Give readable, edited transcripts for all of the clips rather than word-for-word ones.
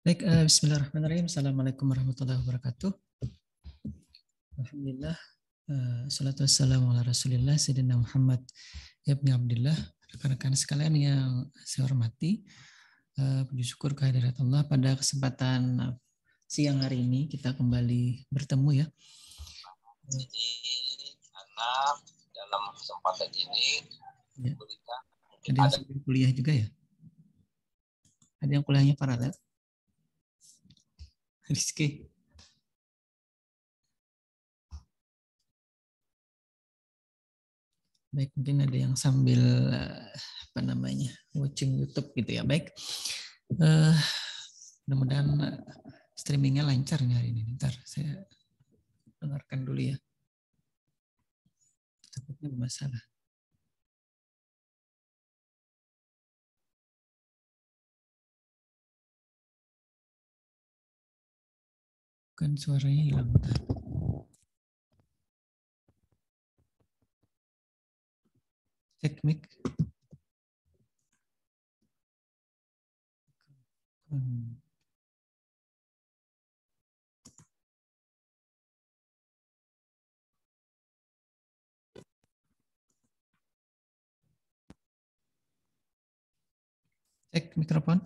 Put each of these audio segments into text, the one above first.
Baik, bismillahirrahmanirrahim. Assalamualaikum warahmatullahi wabarakatuh. Alhamdulillah, salatu wassalamu ala rasulillah, Sayyidina Muhammad ibn Abdullah. Rekan-rekan sekalian yang saya hormati, puji syukur kehadirat Allah pada kesempatan siang hari ini kita kembali bertemu ya. Jadi anak dalam kesempatan ini Ya. Ada yang kuliah juga ya? Ada yang kuliahnya paralel? Rizky. Baik, mungkin ada yang sambil watching YouTube gitu ya. Baik, mudah-mudahan streamingnya lancar nih hari ini. Ntar saya dengarkan dulu ya. Takutnya bermasalah. Kan suaranya hilang. Cek mic. Cek mikrofon.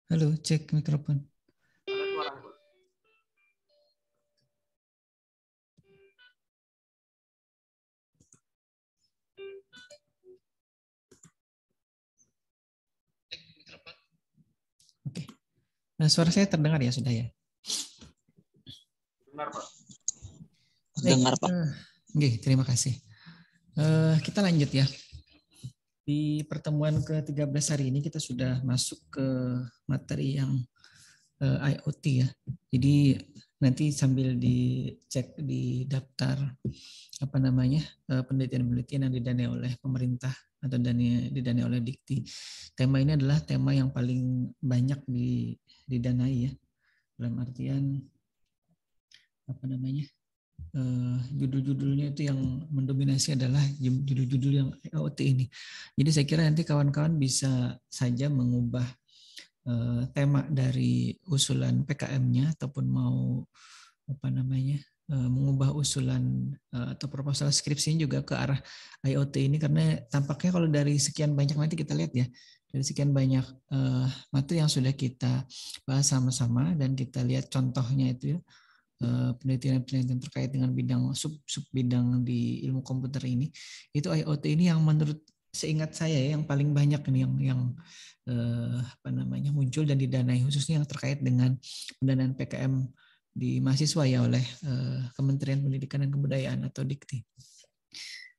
Halo, cek mikrofon. Oke. Nah, suara saya terdengar ya sudah ya? Dengar, Pak. Dengar, Pak. Oke, terima kasih. Kita lanjut ya. Di pertemuan ke-13 hari ini kita sudah masuk ke materi yang IoT ya. Jadi nanti sambil dicek di daftar penelitian-penelitian yang didanai oleh pemerintah atau didanai oleh Dikti. Tema ini adalah tema yang paling banyak didanai ya. Dalam artian judul-judulnya itu yang mendominasi adalah judul-judul yang IoT ini. Jadi saya kira nanti kawan-kawan bisa saja mengubah tema dari usulan PKM-nya ataupun mau mengubah usulan atau proposal skripsinya juga ke arah IoT ini, karena tampaknya kalau dari sekian banyak nanti kita lihat ya, dari sekian banyak materi yang sudah kita bahas sama-sama dan kita lihat contohnya itu ya, penelitian-penelitian terkait dengan bidang sub bidang di ilmu komputer ini, itu IoT ini yang menurut seingat saya yang paling banyak ini yang muncul dan didanai, khususnya yang terkait dengan pendanaan PKM di mahasiswa ya oleh Kementerian Pendidikan dan Kebudayaan atau Dikti.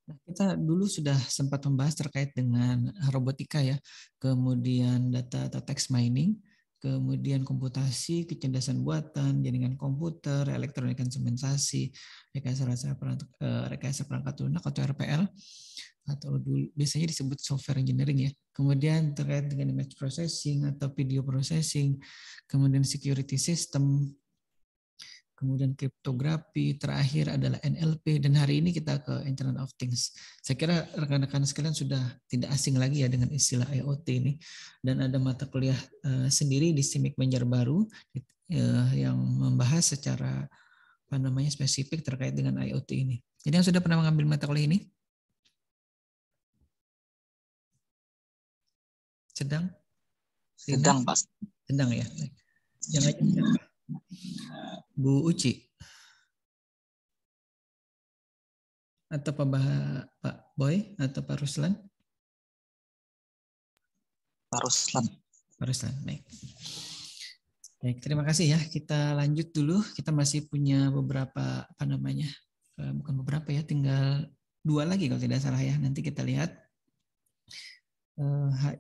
Nah, kita dulu sudah sempat membahas terkait dengan robotika ya, kemudian data atau text mining, kemudian komputasi, kecerdasan buatan, jaringan komputer, elektronik instrumentasi, rekayasa perangkat lunak atau RPL, atau biasanya disebut software engineering ya. Kemudian terkait dengan image processing atau video processing, kemudian security system, kemudian kriptografi, terakhir adalah NLP, dan hari ini kita ke Internet of Things. Saya kira rekan-rekan sekalian sudah tidak asing lagi ya dengan istilah IoT ini, dan ada mata kuliah sendiri di SIMIK Banjarbaru yang membahas secara spesifik terkait dengan IoT ini. Jadi yang sudah pernah mengambil mata kuliah ini? Sedang? Sedang, Pak. Sedang ya. Yang aja siapa? Bu Uci atau Pak Boy atau Pak Ruslan? Pak Ruslan. Pak Ruslan, baik. Baik, terima kasih ya. Kita lanjut dulu. Kita masih punya beberapa bukan beberapa ya, tinggal 2 lagi kalau tidak salah ya. Nanti kita lihat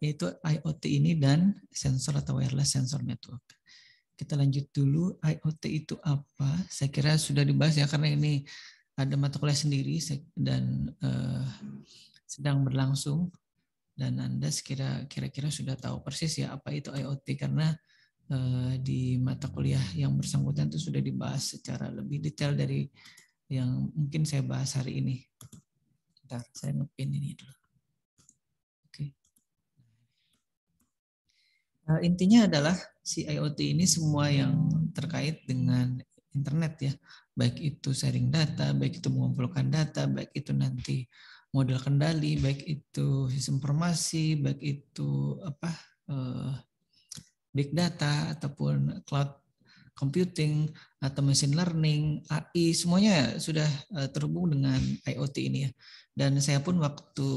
yaitu IoT ini dan sensor atau wireless sensor network. Kita lanjut dulu. IoT itu apa? Saya kira sudah dibahas ya, karena ini ada mata kuliah sendiri dan sedang berlangsung, dan Anda kira-kira sudah tahu persis ya apa itu IoT, karena di mata kuliah yang bersangkutan itu sudah dibahas secara lebih detail dari yang mungkin saya bahas hari ini. Bentar, saya ngepin ini dulu. Oke. Intinya adalah si IoT ini semua yang terkait dengan internet ya, baik itu sharing data, baik itu mengumpulkan data, baik itu nanti model kendali, baik itu sistem informasi, baik itu big data ataupun cloud computing atau machine learning, AI, semuanya sudah terhubung dengan IoT ini ya. Dan saya pun waktu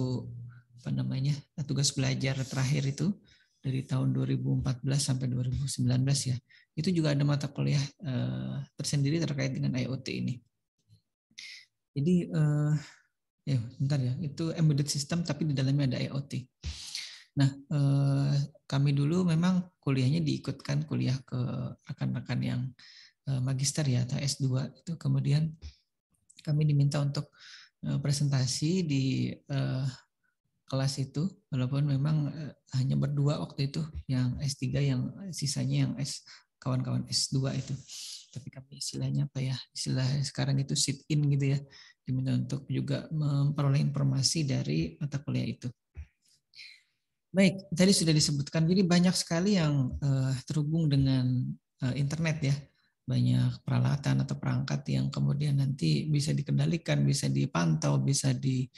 tugas belajar terakhir itu dari tahun 2014 sampai 2019 ya, itu juga ada mata kuliah tersendiri terkait dengan IoT ini. Jadi ya bentar ya, itu embedded system tapi di dalamnya ada IoT. Nah, kami dulu memang kuliahnya diikutkan kuliah ke rekan-rekan yang magister ya atau S2 itu, kemudian kami diminta untuk presentasi di kelas itu, walaupun memang hanya berdua waktu itu, yang S3, yang sisanya yang kawan-kawan S2 itu. Tapi kami istilahnya apa ya, istilah sekarang itu sit in gitu ya, diminta untuk juga memperoleh informasi dari mata kuliah itu. Baik, tadi sudah disebutkan, jadi banyak sekali yang terhubung dengan internet ya, banyak peralatan atau perangkat yang kemudian nanti bisa dikendalikan, bisa dipantau, bisa di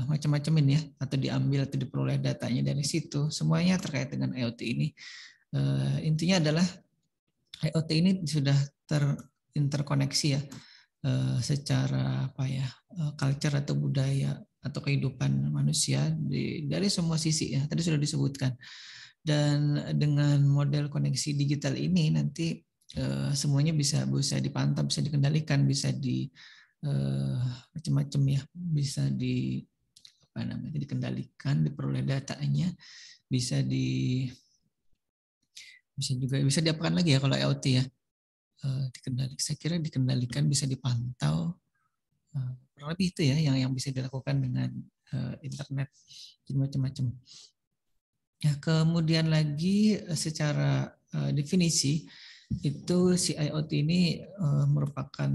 macam-macam ini ya, atau diambil atau diperoleh datanya dari situ. Semuanya terkait dengan IoT ini. Intinya adalah IoT ini sudah terinterkoneksi ya, secara apa ya, culture atau budaya atau kehidupan manusia dari semua sisi ya, tadi sudah disebutkan. Dan dengan model koneksi digital ini nanti semuanya bisa dipantau, bisa dikendalikan, bisa di macam-macam ya, bisa dikendalikan, diperoleh datanya, bisa bisa diapakan lagi ya kalau IoT ya, saya kira dikendalikan, bisa dipantau, kurang lebih itu ya yang bisa dilakukan dengan internet, macam-macam. Ya, kemudian lagi secara definisi itu si IoT ini merupakan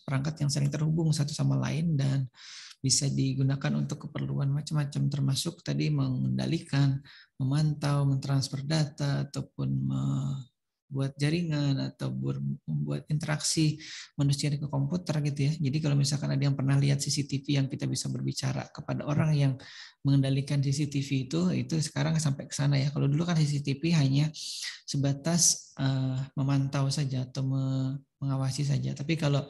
perangkat yang saling terhubung satu sama lain dan bisa digunakan untuk keperluan macam-macam, termasuk tadi mengendalikan, memantau, mentransfer data, ataupun membuat jaringan atau membuat interaksi manusia ke komputer gitu ya. Jadi kalau misalkan ada yang pernah lihat CCTV yang kita bisa berbicara kepada orang yang mengendalikan CCTV itu sekarang sampai ke sana ya. Kalau dulu kan CCTV hanya sebatas memantau saja atau mengawasi saja. Tapi kalau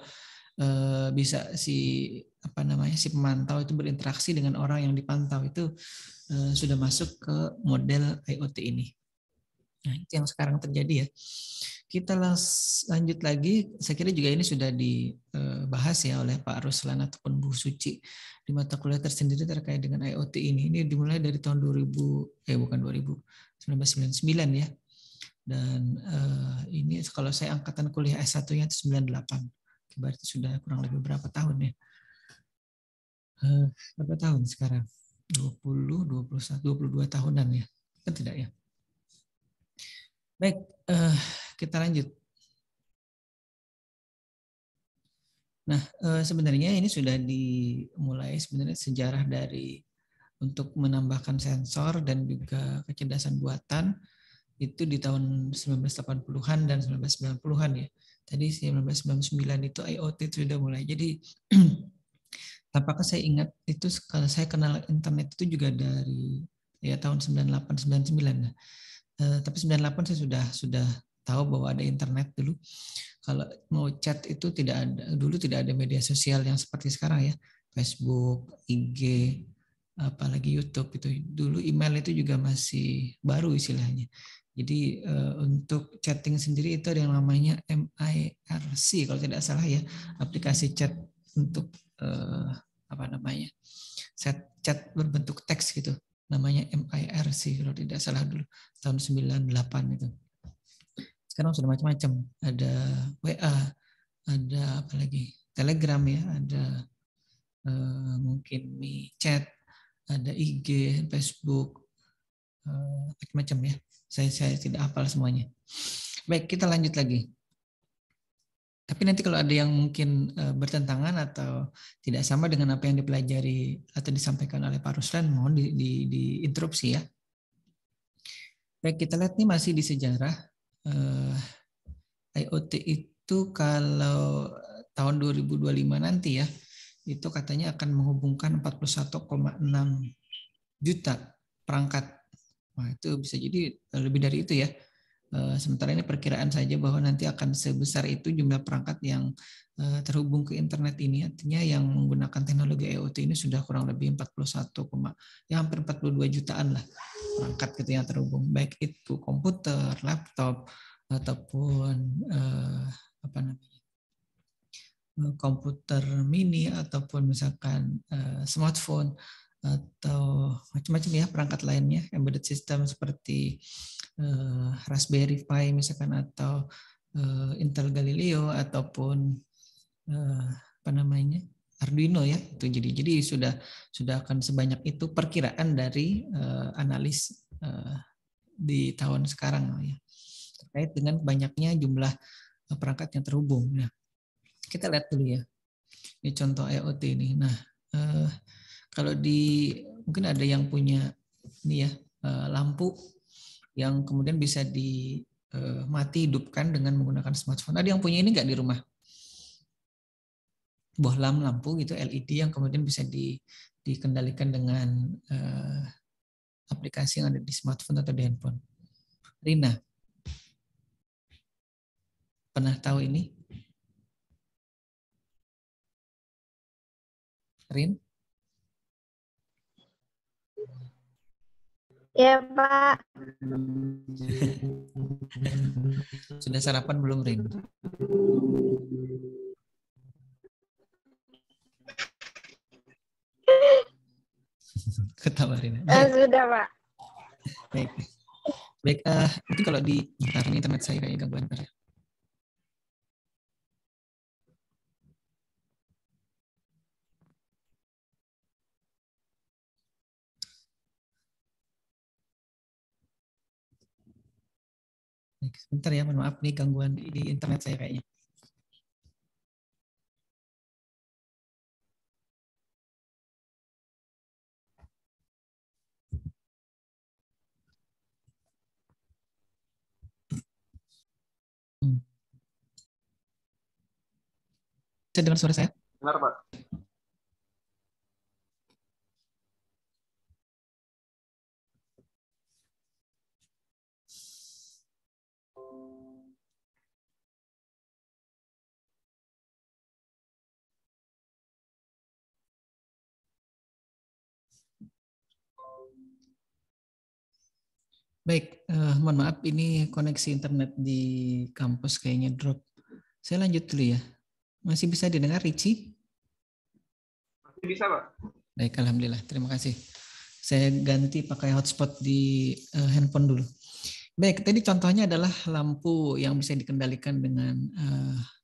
bisa si pemantau itu berinteraksi dengan orang yang dipantau, itu sudah masuk ke model IoT ini. Nah, itu yang sekarang terjadi ya. Kita lanjut lagi, saya kira juga ini sudah dibahas ya oleh Pak Ruslan ataupun Bu Suci di mata kuliah tersendiri terkait dengan IoT ini. Ini dimulai dari tahun 1999 ya. Dan ini kalau saya angkatan kuliah S1-nya itu 98. Berarti sudah kurang lebih berapa tahun ya? Berapa tahun sekarang? 20, 21, 22 tahunan ya? Kan tidak ya? Baik, kita lanjut. Nah, sebenarnya ini sudah dimulai sebenarnya sejarah dari untuk menambahkan sensor dan juga kecerdasan buatan itu di tahun 1980-an dan 1990-an ya. Tadi 1999 itu IoT itu sudah mulai. Jadi tampaknya saya ingat itu kalau saya kenal internet itu juga dari ya tahun 98 99. Nah, tapi 98 saya sudah tahu bahwa ada internet dulu. Kalau mau chat itu dulu tidak ada media sosial yang seperti sekarang ya. Facebook, IG, apalagi YouTube itu. Dulu email itu juga masih baru istilahnya. Jadi untuk chatting sendiri itu ada yang namanya MIRC kalau tidak salah ya, aplikasi chat untuk chat berbentuk teks gitu, namanya MIRC kalau tidak salah dulu tahun 98 itu. Sekarang sudah macam-macam, ada WA, ada apalagi Telegram ya, ada mungkin chat, ada IG, Facebook, macam-macam ya. Saya tidak hafal semuanya. Baik, kita lanjut lagi. Tapi nanti kalau ada yang mungkin bertentangan atau tidak sama dengan apa yang dipelajari atau disampaikan oleh Pak Ruslan, mohon diinterupsi ya. Baik, kita lihat nih masih di sejarah. IoT itu kalau tahun 2025 nanti ya, itu katanya akan menghubungkan 41,6 juta perangkat. Nah, itu bisa jadi lebih dari itu ya. Sementara ini perkiraan saja bahwa nanti akan sebesar itu jumlah perangkat yang terhubung ke internet ini. Artinya yang menggunakan teknologi IoT ini sudah kurang lebih 41, ya hampir 42 jutaan lah perangkat gitu yang terhubung. Baik itu komputer, laptop, ataupun apa namanya, komputer mini, ataupun misalkan smartphone, atau macam-macam ya perangkat lainnya, embedded system seperti Raspberry Pi misalkan, atau Intel Galileo, ataupun apa namanya, Arduino ya. Itu jadi sudah akan sebanyak itu perkiraan dari analis di tahun sekarang ya, terkait dengan banyaknya jumlah perangkat yang terhubung. Nah, kita lihat dulu ya. Ini contoh IoT ini. Nah, kalau mungkin ada yang punya ini ya, lampu yang kemudian bisa dimati hidupkan dengan menggunakan smartphone. Ada yang punya ini nggak di rumah? Bohlam lampu gitu, LED, yang kemudian bisa dikendalikan dengan aplikasi yang ada di smartphone atau di handphone. Rina, pernah tahu ini? Rin? Ya, Pak. Sudah sarapan belum, Rin? Ketawa Rina. Sudah, Pak. Baik. Baik, mungkin kalau di internet saya kayak gangguan ntar ya. Sebentar ya, mohon maaf nih gangguan di internet saya kayaknya. Bisa dengar suara saya? Dengar, Pak. Baik, mohon maaf ini koneksi internet di kampus kayaknya drop. Saya lanjut dulu ya. Masih bisa didengar, Ricci? Masih bisa, Pak. Baik, alhamdulillah. Terima kasih. Saya ganti pakai hotspot di handphone dulu. Baik, tadi contohnya adalah lampu yang bisa dikendalikan dengan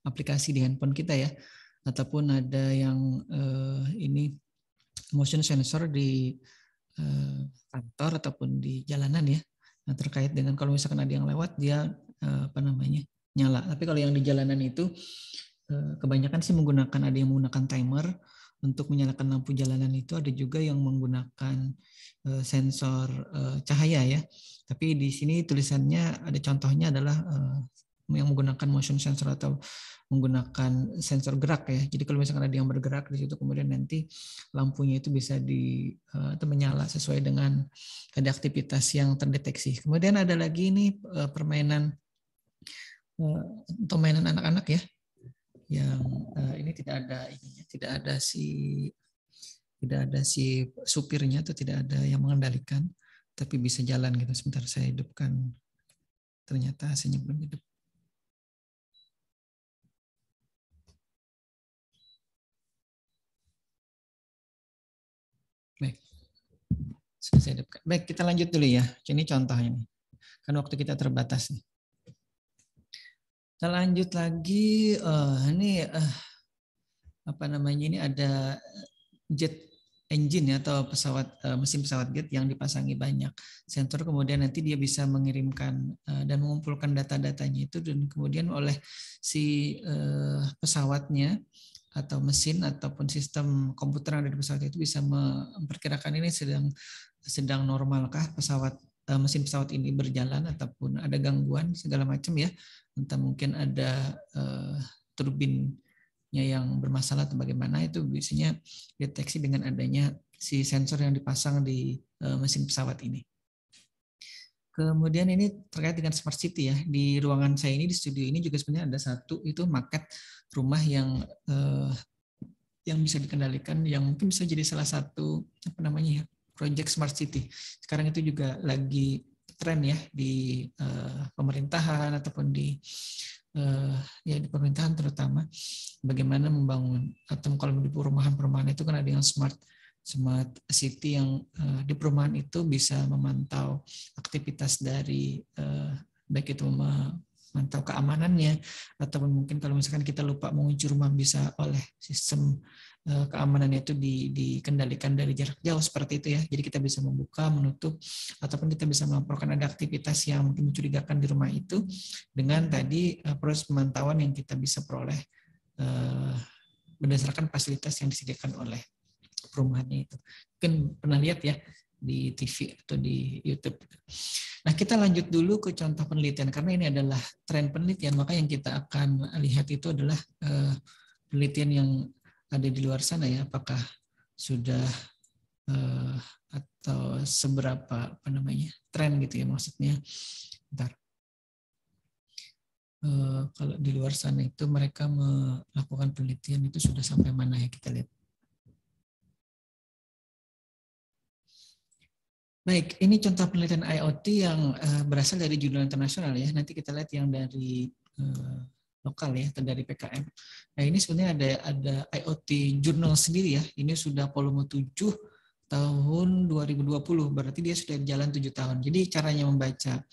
aplikasi di handphone kita ya, ataupun ada yang ini motion sensor di kantor ataupun di jalanan ya. Nah, terkait dengan kalau misalkan ada yang lewat dia apa namanya, nyala. Tapi kalau yang di jalanan itu kebanyakan sih ada yang menggunakan timer untuk menyalakan lampu jalanan itu, ada juga yang menggunakan sensor cahaya ya. Tapi di sini tulisannya ada contohnya adalah yang menggunakan motion sensor atau menggunakan sensor gerak ya. Jadi kalau misalkan ada yang bergerak di situ, kemudian nanti lampunya itu bisa atau menyala sesuai dengan ada aktivitas yang terdeteksi. Kemudian ada lagi ini permainan untuk mainan anak-anak ya, yang ini tidak ada si supirnya atau tidak ada yang mengendalikan, tapi bisa jalan gitu. Sebentar saya hidupkan, ternyata hasilnya belum hidup. Baik, sudah saya hidupkan. Baik, kita lanjut dulu ya. Ini contohnya nih, kan waktu kita terbatas nih. Kita lanjut lagi. Ini apa namanya, ini ada jet engine ya, atau mesin pesawat jet yang dipasangi banyak sensor, kemudian nanti dia bisa mengirimkan dan mengumpulkan data-datanya itu, dan kemudian oleh si pesawatnya atau mesin ataupun sistem komputer yang ada di pesawat itu bisa memperkirakan ini sedang normalkah mesin pesawat ini berjalan ataupun ada gangguan segala macam ya, entah mungkin ada turbinnya yang bermasalah atau bagaimana, itu biasanya deteksi dengan adanya si sensor yang dipasang di mesin pesawat ini. Kemudian ini terkait dengan smart city ya. Di ruangan saya ini, di studio ini juga sebenarnya ada satu itu maket rumah yang bisa dikendalikan, yang mungkin bisa jadi salah satu project smart city. Sekarang itu juga lagi tren ya di pemerintahan ataupun di pemerintahan terutama, bagaimana membangun atau kalau di perumahan itu kan ada yang smart city yang di perumahan itu bisa memantau aktivitas dari baik itu memantau keamanannya, ataupun mungkin kalau misalkan kita lupa mengunci rumah bisa oleh sistem keamanannya itu dikendalikan dari jarak jauh seperti itu ya. Jadi kita bisa membuka, menutup, ataupun kita bisa melaporkan ada aktivitas yang mungkin mencurigakan di rumah itu dengan tadi proses pemantauan yang kita bisa peroleh berdasarkan fasilitas yang disediakan oleh perumahannya itu. Mungkin pernah lihat ya di TV atau di YouTube. Nah, kita lanjut dulu ke contoh penelitian karena ini adalah tren penelitian, maka yang kita akan lihat itu adalah penelitian yang ada di luar sana ya, apakah sudah atau seberapa tren gitu ya, maksudnya. Bentar. Kalau di luar sana itu mereka melakukan penelitian itu sudah sampai mana ya, kita lihat. Baik, ini contoh penelitian IoT yang berasal dari jurnal internasional ya. Nanti kita lihat yang dari lokal ya, atau dari PKM. Nah, ini sebenarnya ada IoT jurnal sendiri ya. Ini sudah volume 7 tahun 2020, berarti dia sudah jalan 7 tahun. Jadi caranya membaca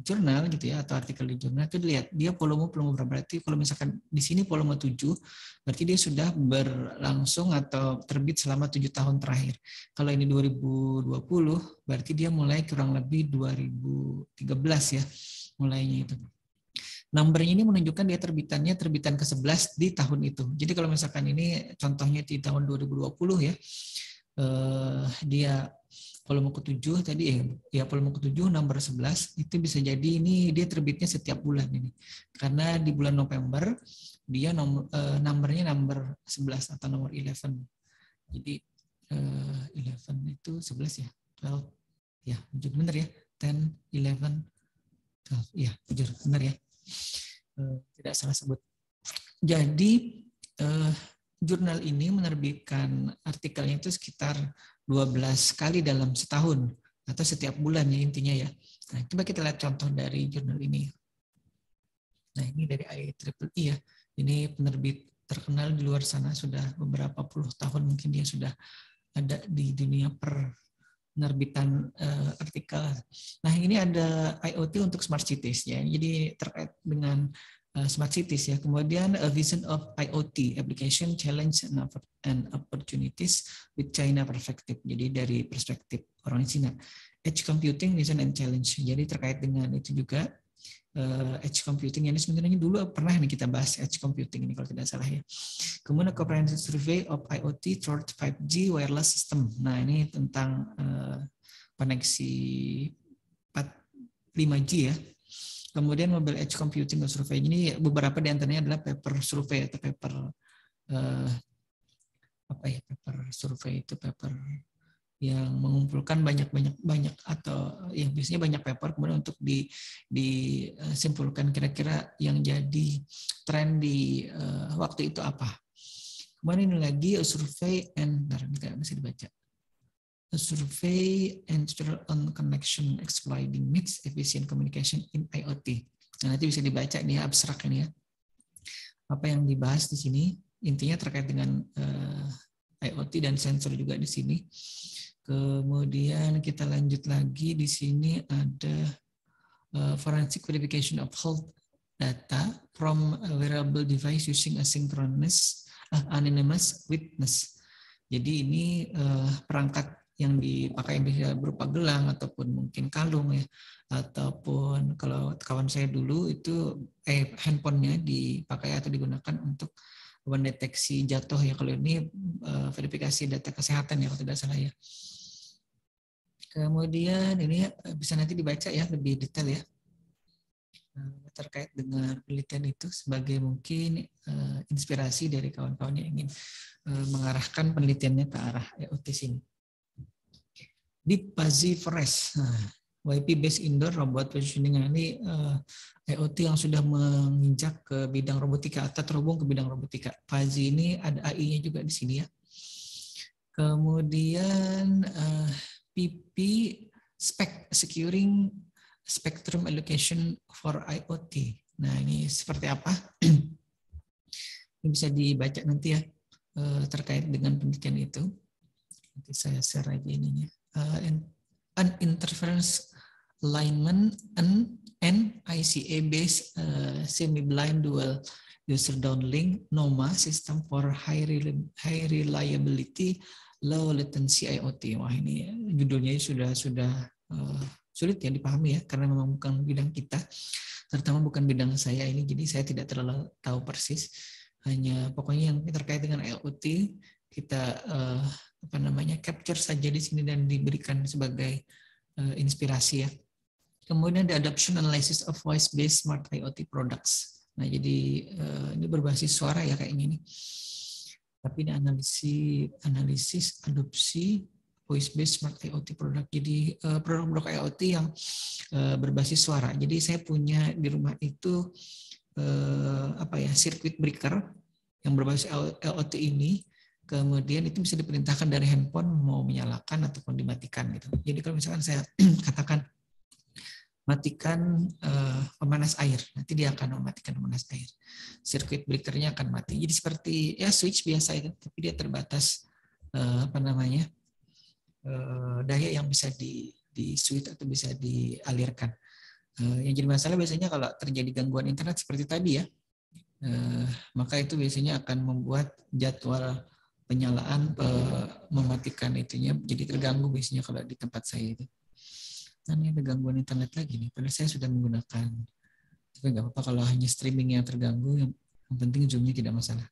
jurnal gitu ya, atau artikel di jurnal itu dilihat dia volume berapa. Berarti kalau misalkan di sini volume 7, berarti dia sudah berlangsung atau terbit selama 7 tahun terakhir. Kalau ini 2020, berarti dia mulai kurang lebih 2013 ya mulainya itu. Numbernya ini menunjukkan dia terbitan ke-11 di tahun itu. Jadi kalau misalkan ini contohnya di tahun 2020 ya, dia volume ke-7 tadi ya volume ke-7 nomor 11 itu bisa jadi ini dia terbitnya setiap bulan ini. Karena di bulan November dia nomornya nomor 11 atau nomor 11. Jadi 11 itu 11 ya. 12 ya, benar ya. 10, 11, 12. Ya, jujur benar ya. Tidak salah sebut. Jadi jurnal ini menerbitkan artikelnya itu sekitar 12 kali dalam setahun atau setiap bulan ya intinya ya. Nah, coba kita lihat contoh dari jurnal ini. Nah, ini dari IEEE ya. Ini penerbit terkenal di luar sana, sudah beberapa puluh tahun mungkin dia sudah ada di dunia penerbitan artikel. Nah, ini ada IoT untuk smart cities ya. Jadi terkait dengan smart cities ya. Kemudian a vision of IoT application challenge and opportunities with China perspective. Jadi dari perspektif orang Cina. Edge computing vision and challenge. Jadi terkait dengan itu juga edge computing ini sebenarnya dulu pernah nih kita bahas edge computing ini kalau tidak salah ya. Kemudian comprehensive survey of IoT towards 5G wireless system. Nah, ini tentang koneksi 5G ya. Kemudian mobile edge computing survey ini beberapa di antaranya adalah paper survey atau paper paper survey itu paper yang mengumpulkan banyak atau yang biasanya banyak paper kemudian untuk disimpulkan kira-kira yang jadi tren di waktu itu apa. Kemudian ini lagi a survey and tidak bisa dibaca. A survey and on connection exploiting mixed efficient communication in IoT. Nah, nanti bisa dibaca nih abstrak ini ya. Apa yang dibahas di sini intinya terkait dengan IoT dan sensor juga di sini. Kemudian kita lanjut lagi di sini ada forensic verification of health data from a wearable device using asynchronous anonymous witness. Jadi ini perangkat yang dipakai bisa berupa gelang ataupun mungkin kalung ya, ataupun kalau kawan saya dulu itu handphonenya dipakai atau digunakan untuk mendeteksi jatuh ya. Kalau ini verifikasi data kesehatan ya kalau tidak salah ya. Kemudian ini bisa nanti dibaca ya lebih detail ya terkait dengan penelitian itu sebagai mungkin inspirasi dari kawan-kawan yang ingin mengarahkan penelitiannya ke arah IoT sini. Deep Fuzzy Forest, YP based indoor robot positioning ini IoT yang sudah menginjak ke bidang robotika atau terhubung ke bidang robotika. Fuzzy ini ada AI-nya juga di sini ya. Kemudian PP Securing Spectrum Allocation for IoT. Nah ini seperti apa? Ini bisa dibaca nanti ya terkait dengan penelitian itu. Nanti saya share aja ininya. Uninterference alignment and ICA-based semi-blind dual user downlink NOMA system for high reliability low latency IoT. Wah ini judulnya sudah sulit ya dipahami ya karena memang bukan bidang kita, terutama bukan bidang saya ini, jadi saya tidak terlalu tahu persis. Hanya pokoknya yang terkait dengan IoT kita capture saja di sini dan diberikan sebagai inspirasi ya. Kemudian the adoption analysis of voice-based smart IoT products. Nah jadi ini berbasis suara ya kayaknya ini. Tapi ini analisis adopsi voice-based smart IoT product. Jadi produk-produk IoT yang berbasis suara. Jadi saya punya di rumah itu circuit breaker yang berbasis IoT ini. Kemudian itu bisa diperintahkan dari handphone mau menyalakan ataupun dimatikan gitu. Jadi kalau misalkan saya katakan matikan pemanas air, nanti dia akan mematikan pemanas air. Circuit breaker-nya akan mati. Jadi seperti ya switch biasa itu, tapi dia terbatas daya yang bisa di switch atau bisa dialirkan. Yang jadi masalah biasanya kalau terjadi gangguan internet seperti tadi ya, maka itu biasanya akan membuat jadwal penyalaan mematikan itunya jadi terganggu biasanya kalau di tempat saya itu. Nah, ini ada gangguan internet lagi nih, padahal saya sudah menggunakan. Tapi nggak apa-apa kalau hanya streaming yang terganggu, yang penting Zoom-nya tidak masalah.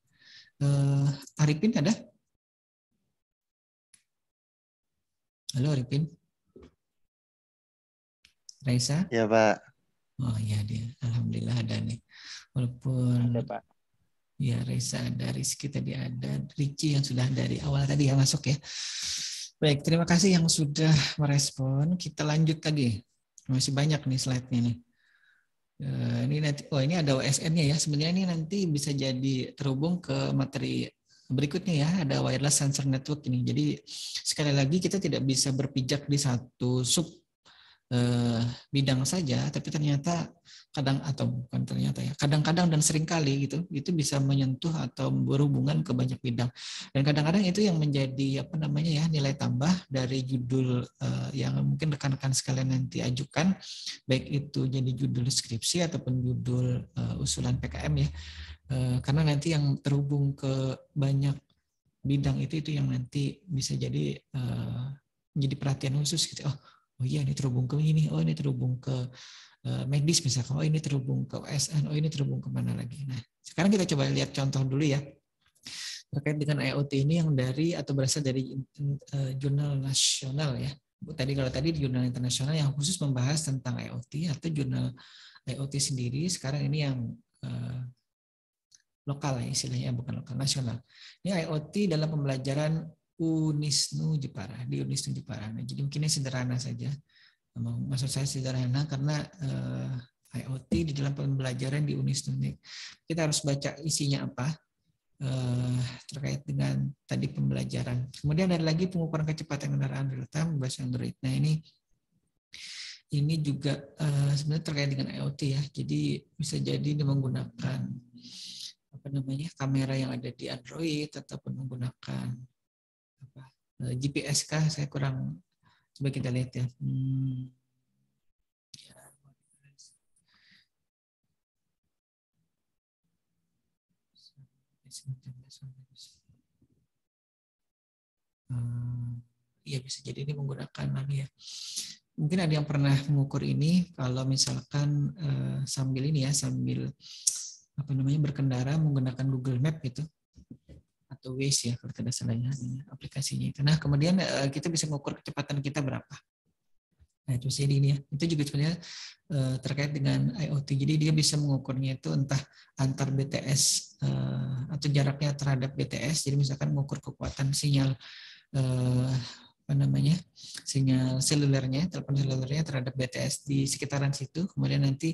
Arifin ada? Halo Arifin. Raisa? Ya Pak. Oh iya dia, alhamdulillah ada nih. Walaupun Ada Pak. ya Raisa ada, Rizky tadi ada, Ricci yang sudah dari awal tadi ya masuk ya. Baik, terima kasih yang sudah merespon. Kita lanjut tadi. Masih banyak nih slide-nya nih. Ini nanti, ini ada OSN-nya ya. Sebenarnya ini nanti bisa jadi terhubung ke materi berikutnya ya. Ada wireless sensor network ini. Jadi sekali lagi kita tidak bisa berpijak di satu sub bidang saja, tapi ternyata kadang-kadang dan seringkali gitu itu bisa menyentuh atau berhubungan ke banyak bidang, dan kadang-kadang itu yang menjadi nilai tambah dari judul yang mungkin rekan-rekan sekalian nanti ajukan, baik itu jadi judul skripsi ataupun judul usulan PKM ya, karena nanti yang terhubung ke banyak bidang itu yang nanti bisa jadi menjadi perhatian khusus gitu. Oh iya ini terhubung ke ini, oh ini terhubung ke medis misalkan, oh ini terhubung ke OSN, oh ini terhubung kemana lagi. Nah sekarang kita coba lihat contoh dulu ya terkait dengan IoT ini yang dari atau berasal dari jurnal nasional ya. Kalau tadi di jurnal internasional yang khusus membahas tentang IoT atau jurnal IoT sendiri, sekarang ini yang lokal ya istilahnya, bukan lokal, nasional. Ini IoT dalam pembelajaran Unisnu Jepara, di Unisnu Jepara. Nah, jadi mungkin ini sederhana saja. Maksud saya sederhana karena IoT di dalam pembelajaran di Unisnu ini kita harus baca isinya apa terkait dengan tadi pembelajaran. Kemudian ada lagi pengukuran kecepatan kendaraan real time berbasis Android. Nah ini juga sebenarnya terkait dengan IoT ya. Jadi bisa jadi dia menggunakan kamera yang ada di Android ataupun menggunakan GPS kah, saya kurang, coba kita lihat ya. Ya bisa jadi ini menggunakan ya. Mungkin ada yang pernah mengukur ini kalau misalkan sambil berkendara menggunakan Google Map gitu atau Waze ya kalau tidak salah ya aplikasinya itu. Nah kemudian kita bisa mengukur kecepatan kita berapa. Nah itu jadi ini ya. Itu juga sebenarnya terkait dengan IoT. Jadi dia bisa mengukurnya itu entah antar BTS atau jaraknya terhadap BTS. Jadi misalkan mengukur kekuatan sinyal sinyal selulernya, telepon selulernya terhadap BTS di sekitaran situ. Kemudian nanti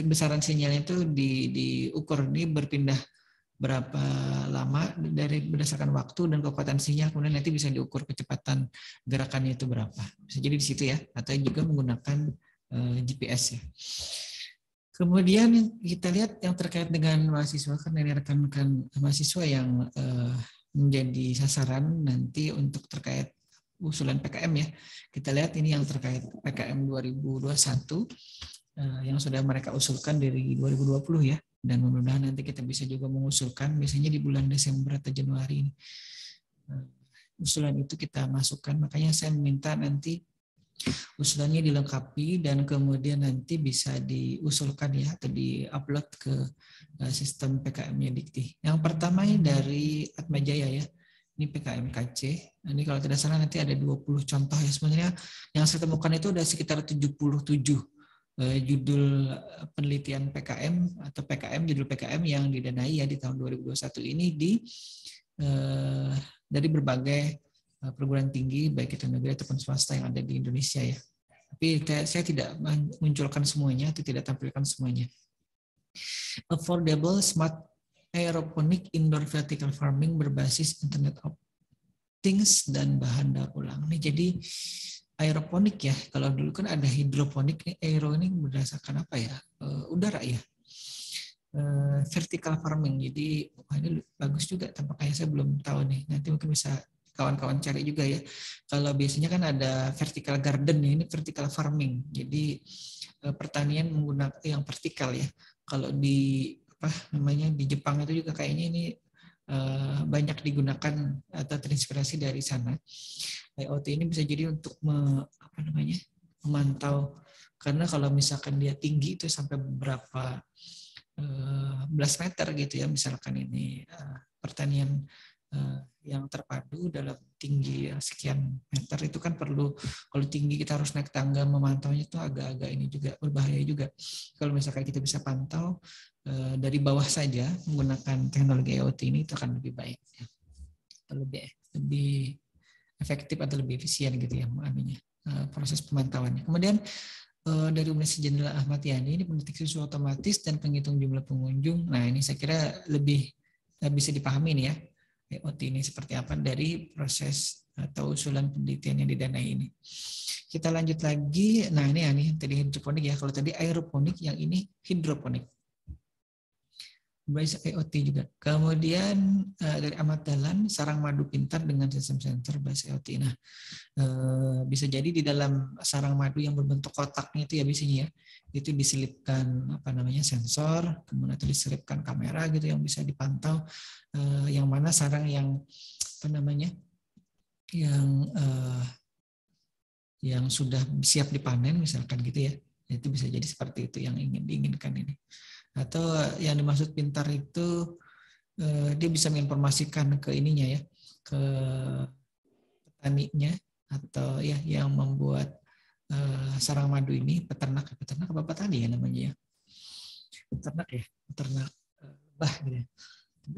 besaran sinyalnya itu diukur ini berpindah berapa lama dari berdasarkan waktu dan kekuatan sinyal, kemudian nanti bisa diukur kecepatan gerakannya itu berapa. Bisa jadi di situ ya, atau juga menggunakan GPS ya. Kemudian kita lihat yang terkait dengan mahasiswa, karena ini rekan-rekan mahasiswa yang menjadi sasaran nanti untuk terkait usulan PKM ya. Kita lihat ini yang terkait PKM 2021 yang sudah mereka usulkan dari 2020 ya. Dan mudah-mudahan nanti kita bisa juga mengusulkan biasanya di bulan Desember atau Januari ini. Usulan itu kita masukkan, makanya saya minta nanti usulannya dilengkapi dan kemudian nanti bisa diusulkan ya atau diupload ke sistem PKM-nya Dikti. Yang pertama ini dari Atmajaya ya. Ini PKMKC. Ini kalau tidak salah nanti ada 20 contoh ya. Sebenarnya yang saya temukan itu ada sekitar 77 judul penelitian PKM atau PKM judul PKM yang didanai ya di tahun 2021 ini dari berbagai perguruan tinggi baik itu negeri ataupun swasta yang ada di Indonesia ya. Tapi saya tidak munculkan semuanya atau tidak tampilkan semuanya. Affordable Smart Aeroponic Indoor Vertical Farming berbasis Internet of Things dan bahan daur ulang. Nih jadi aeroponik ya, kalau dulu kan ada hidroponik, nih aero ini berdasarkan apa ya, udara ya, vertical farming, jadi ini bagus juga, tampaknya saya belum tahu nih, nanti mungkin bisa kawan-kawan cari juga ya. Kalau biasanya kan ada vertical garden, ini vertical farming, jadi pertanian menggunakan yang vertikal ya. Kalau di di Jepang itu juga kayaknya ini banyak digunakan atau terinspirasi dari sana. IoT ini bisa jadi untuk memantau, karena kalau misalkan dia tinggi itu sampai beberapa belas meter gitu ya, misalkan ini pertanian yang terpadu dalam tinggi sekian meter itu kan perlu, kalau tinggi kita harus naik tangga memantaunya itu agak-agak ini juga berbahaya juga. Kalau misalkan kita bisa pantau dari bawah saja menggunakan teknologi IoT ini itu akan lebih baik ya. Lebih efektif atau lebih efisien gitu ya proses pemantauannya. Kemudian dari Universitas Jenderal Ahmad Yani ini pendeteksi suhu otomatis dan penghitung jumlah pengunjung. Nah ini saya kira lebih bisa dipahami nih ya IoT ini seperti apa dari proses atau usulan penelitian yang didanai ini. Kita lanjut lagi. Nah ini tadi hidroponik ya. Kalau tadi aeroponik, yang ini hidroponik. Berbasis IoT juga. Kemudian dari Ahmad Dahlan, sarang madu pintar dengan sistem sensor berbasis IoT. Nah, bisa jadi di dalam sarang madu yang berbentuk kotaknya itu ya biasanya ya, itu diselipkan sensor, kemudian itu diselipkan kamera gitu yang bisa dipantau yang mana sarang yang yang sudah siap dipanen misalkan gitu ya. Itu bisa jadi seperti itu yang diinginkan ini. Atau yang dimaksud pintar itu dia bisa menginformasikan ke ininya ya, ke petaninya atau ya yang membuat sarang madu ini, peternak apa petani ya namanya ya, peternak lebah gitu ya. Tapi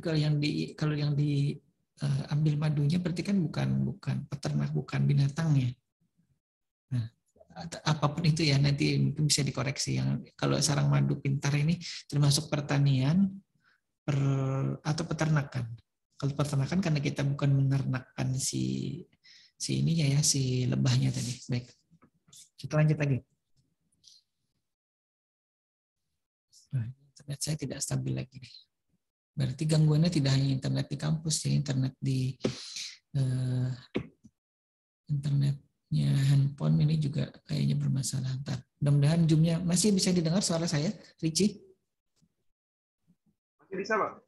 kalau yang diambil madunya berarti kan bukan peternak, bukan binatangnya. Nah, apapun itu ya nanti mungkin bisa dikoreksi. Yang kalau sarang madu pintar ini termasuk pertanian atau peternakan. Kalau peternakan karena kita bukan menernakkan si ininya ya, si lebahnya tadi. Baik, kita lanjut lagi. Nah, internet saya tidak stabil lagi nih. Berarti gangguannya tidak hanya internet di kampus ya, internet di internetnya handphone ini juga kayaknya bermasalah. Mudah-mudahan zoom-nya masih bisa didengar suara saya, Ricci? Masih bisa, Pak.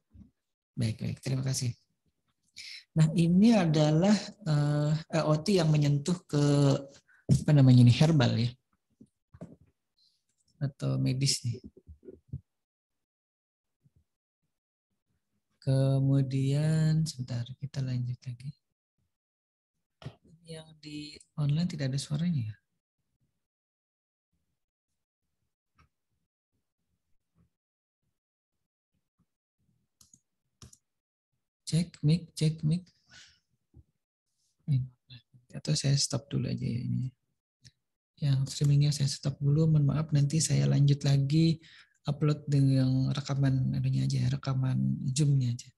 Baik, terima kasih. Nah, ini adalah IoT yang menyentuh ke apa namanya ini, herbal ya, atau medis nih. Kemudian sebentar, kita lanjut lagi. Yang di online tidak ada suaranya ya? Cek mic. Atau saya stop dulu aja ya ini. Yang streamingnya saya stop dulu, mohon maaf, nanti saya lanjut lagi upload dengan rekaman anunya aja, rekaman Zoom-nya aja.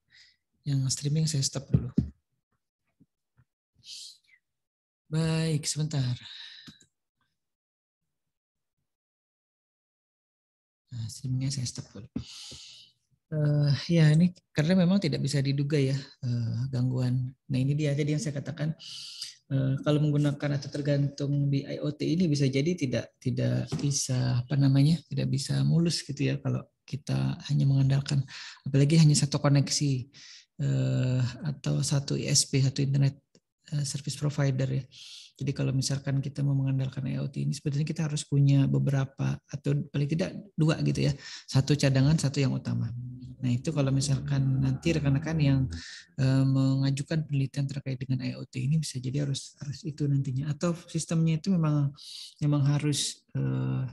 Yang streaming saya stop dulu. Baik, sebentar. Nah, streamingnya saya stop dulu. Ya ini karena memang tidak bisa diduga ya gangguan. Nah ini dia tadi yang saya katakan, kalau menggunakan atau tergantung di IoT ini bisa jadi tidak bisa apa namanya, tidak bisa mulus gitu ya kalau kita hanya mengandalkan, apalagi hanya satu koneksi atau satu ISP, satu internet service provider ya. Jadi kalau misalkan kita mau mengandalkan IoT ini sebetulnya kita harus punya beberapa atau paling tidak dua gitu ya. Satu cadangan, satu yang utama. Nah itu kalau misalkan nanti rekan-rekan yang mengajukan penelitian terkait dengan IoT ini bisa jadi harus itu nantinya. Atau sistemnya itu memang harus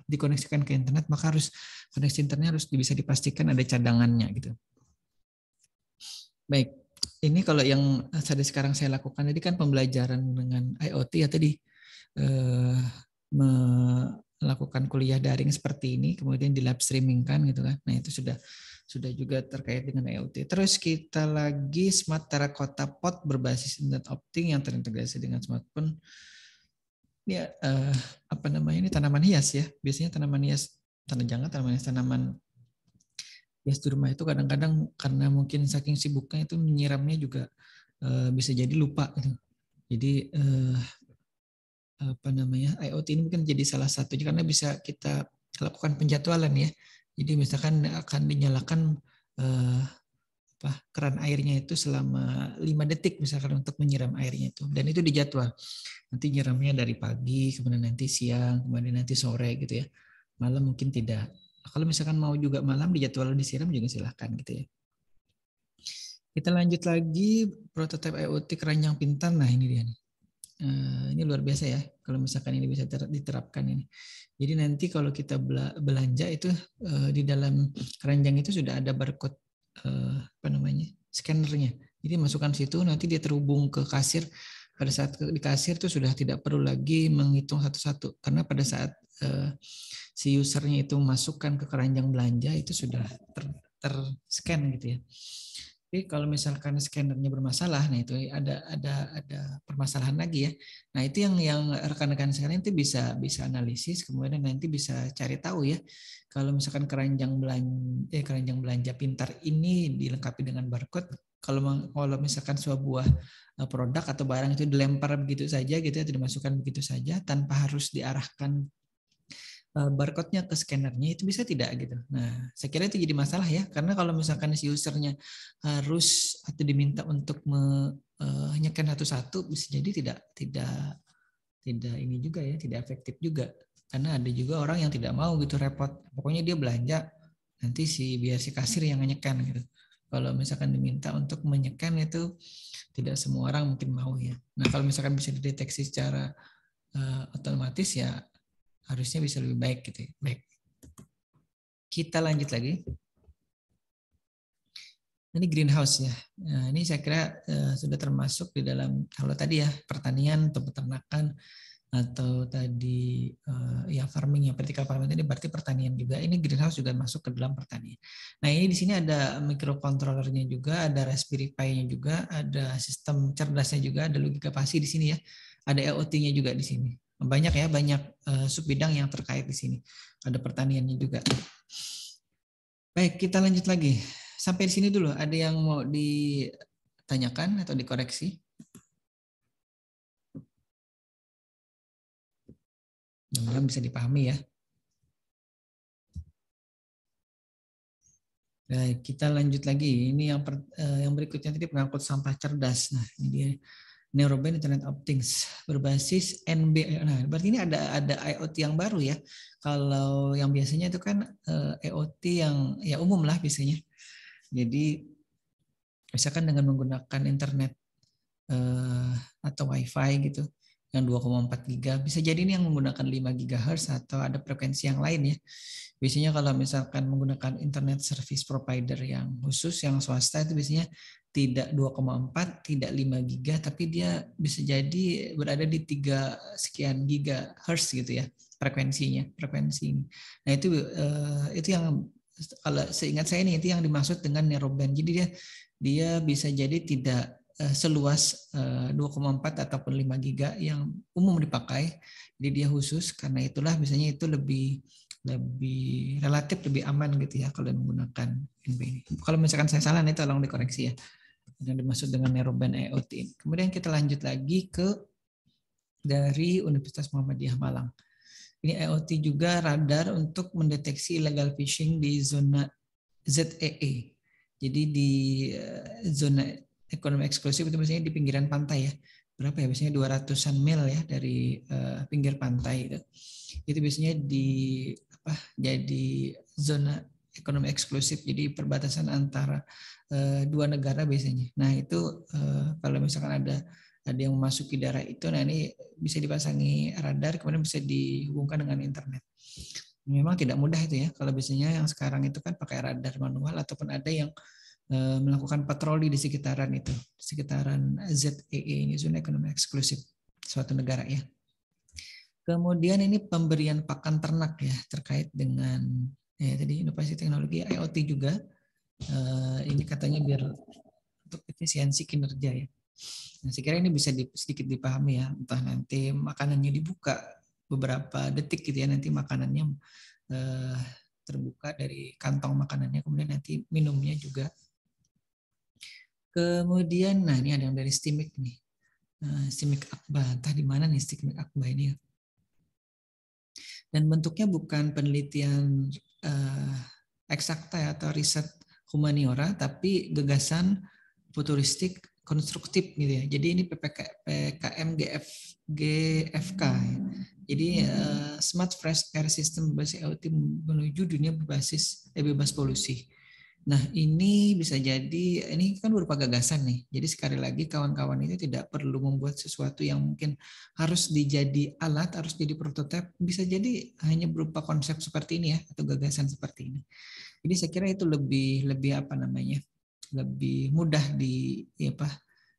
dikoneksikan ke internet, maka harus koneksi internet harus bisa dipastikan ada cadangannya gitu. Baik, ini kalau yang sekarang saya lakukan tadi kan pembelajaran dengan IoT ya tadi, melakukan kuliah daring seperti ini, kemudian di live streaming kan gitu kan. Nah itu sudah juga terkait dengan IoT. Terus kita lagi smart terracotta pot berbasis internet optik yang terintegrasi dengan smartphone. Ini apa namanya, ini tanaman hias ya. Biasanya tanaman hias, tanaman hias di rumah itu kadang-kadang karena mungkin saking sibuknya itu menyiramnya juga bisa jadi lupa gitu. Jadi apa namanya, IoT ini mungkin jadi salah satu karena bisa kita lakukan penjadwalan ya. Jadi misalkan akan dinyalakan keran airnya itu selama 5 detik misalkan untuk menyiram airnya itu, dan itu dijadwal. Nanti nyiramnya dari pagi, kemudian nanti siang, kemudian nanti sore gitu ya. Malam mungkin tidak. Kalau misalkan mau juga malam dijadwal disiram juga silahkan gitu ya. Kita lanjut lagi prototipe IoT keranjang pintar. Nah ini dia nih. Ini luar biasa ya kalau misalkan ini bisa diterapkan ini. Jadi nanti kalau kita belanja itu di dalam keranjang itu sudah ada barcode apa namanya, scannernya. Jadi masukkan situ, nanti dia terhubung ke kasir. Pada saat di kasir itu sudah tidak perlu lagi menghitung satu-satu karena pada saat si usernya itu masukkan ke keranjang belanja itu sudah ter-scan gitu ya. Tapi kalau misalkan scannernya bermasalah, nah itu ada permasalahan lagi ya. Nah itu yang rekan-rekan sekarang itu bisa analisis, kemudian nanti bisa cari tahu ya. Kalau misalkan keranjang belanja pintar ini dilengkapi dengan barcode, kalau misalkan sebuah produk atau barang itu dilempar begitu saja gitu ya, atau dimasukkan begitu saja tanpa harus diarahkan barcode-nya ke scannernya, itu bisa tidak gitu. Nah, saya kira itu jadi masalah ya, karena kalau misalkan si usernya harus atau diminta untuk menyekan satu-satu, bisa jadi tidak ini juga ya, tidak efektif juga. Karena ada juga orang yang tidak mau gitu repot. Pokoknya dia belanja, nanti biar si kasir yang nyekan gitu. Kalau misalkan diminta untuk menyekan itu tidak semua orang mungkin mau ya. Nah, kalau misalkan bisa dideteksi secara otomatis ya harusnya bisa lebih baik gitu ya. Baik. Kita lanjut lagi. Ini greenhouse ya. Nah, ini saya kira sudah termasuk di dalam, kalau tadi ya pertanian atau peternakan atau tadi ya farming, ya vertical farming tadi berarti pertanian juga. Ini greenhouse juga masuk ke dalam pertanian. Nah ini di sini ada microcontrollernya juga, ada Raspberry Pi-nya juga, ada sistem cerdasnya juga, ada logika pasti di sini ya, ada IoT-nya juga di sini. Banyak ya, banyak sub bidang yang terkait di sini. Ada pertaniannya juga. Baik, kita lanjut lagi. Sampai di sini dulu. Ada yang mau ditanyakan atau dikoreksi? Mudah-mudahan bisa dipahami ya. Baik, kita lanjut lagi. Ini yang berikutnya tadi pengangkut sampah cerdas. Nah, ini dia Narrowband Internet of Things berbasis NB. Nah, berarti ini ada IoT yang baru ya. Kalau yang biasanya itu kan IoT yang ya umum lah biasanya. Jadi misalkan dengan menggunakan internet atau WiFi gitu yang 2,4 giga, bisa jadi ini yang menggunakan 5 GHz atau ada frekuensi yang lain ya. Biasanya kalau misalkan menggunakan internet service provider yang khusus, yang swasta itu biasanya tidak 2,4, tidak 5 giga, tapi dia bisa jadi berada di 3 sekian gigahertz gitu ya frekuensi ini. Nah itu yang kalau seingat saya ini itu yang dimaksud dengan narrowband. Jadi dia bisa jadi tidak seluas 2,4 ataupun 5 giga yang umum dipakai. Jadi dia khusus, karena itulah biasanya itu lebih relatif lebih aman gitu ya kalau menggunakan NB ini. Kalau misalkan saya salah nih tolong dikoreksi ya. Yang dimaksud dengan narrowband IoT ini. Kemudian kita lanjut lagi ke dari Universitas Muhammadiyah Malang. Ini IoT juga radar untuk mendeteksi illegal fishing di zona ZEE. Jadi di zona ekonomi eksklusif itu biasanya di pinggiran pantai ya. Berapa ya? Biasanya 200-an mil ya dari pinggir pantai itu. Itu biasanya jadi zona ekonomi eksklusif. Jadi perbatasan antara dua negara biasanya. Nah, itu kalau misalkan ada yang memasuki daerah itu, nah ini bisa dipasangi radar, kemudian bisa dihubungkan dengan internet. Memang tidak mudah itu ya. Kalau biasanya yang sekarang itu kan pakai radar manual ataupun ada yang melakukan patroli di sekitaran itu, sekitaran ZEE ini, zona ekonomi eksklusif suatu negara ya. Kemudian ini pemberian pakan ternak ya, terkait dengan tadi inovasi teknologi IoT juga. Ini katanya biar untuk efisiensi kinerja ya. Nah, saya kira ini bisa sedikit dipahami ya, entah nanti makanannya dibuka beberapa detik gitu ya, nanti makanannya terbuka dari kantong makanannya, kemudian nanti minumnya juga. Kemudian, nah ini ada yang dari Stimik nih. Stimik Akba, entah di mana nih Stimik Akba ini. Dan bentuknya bukan penelitian eksakta atau riset humaniora, tapi gagasan futuristik konstruktif gitu ya. Jadi ini PPKM GFK. Ya. Jadi Smart Fresh Air System berbasis IoT menuju dunia bebas polusi. Nah, ini bisa jadi, ini kan berupa gagasan nih. Jadi sekali lagi kawan-kawan ini tidak perlu membuat sesuatu yang mungkin harus dijadi alat, harus jadi prototipe. Bisa jadi hanya berupa konsep seperti ini ya, atau gagasan seperti ini. Jadi saya kira itu lebih apa namanya, lebih mudah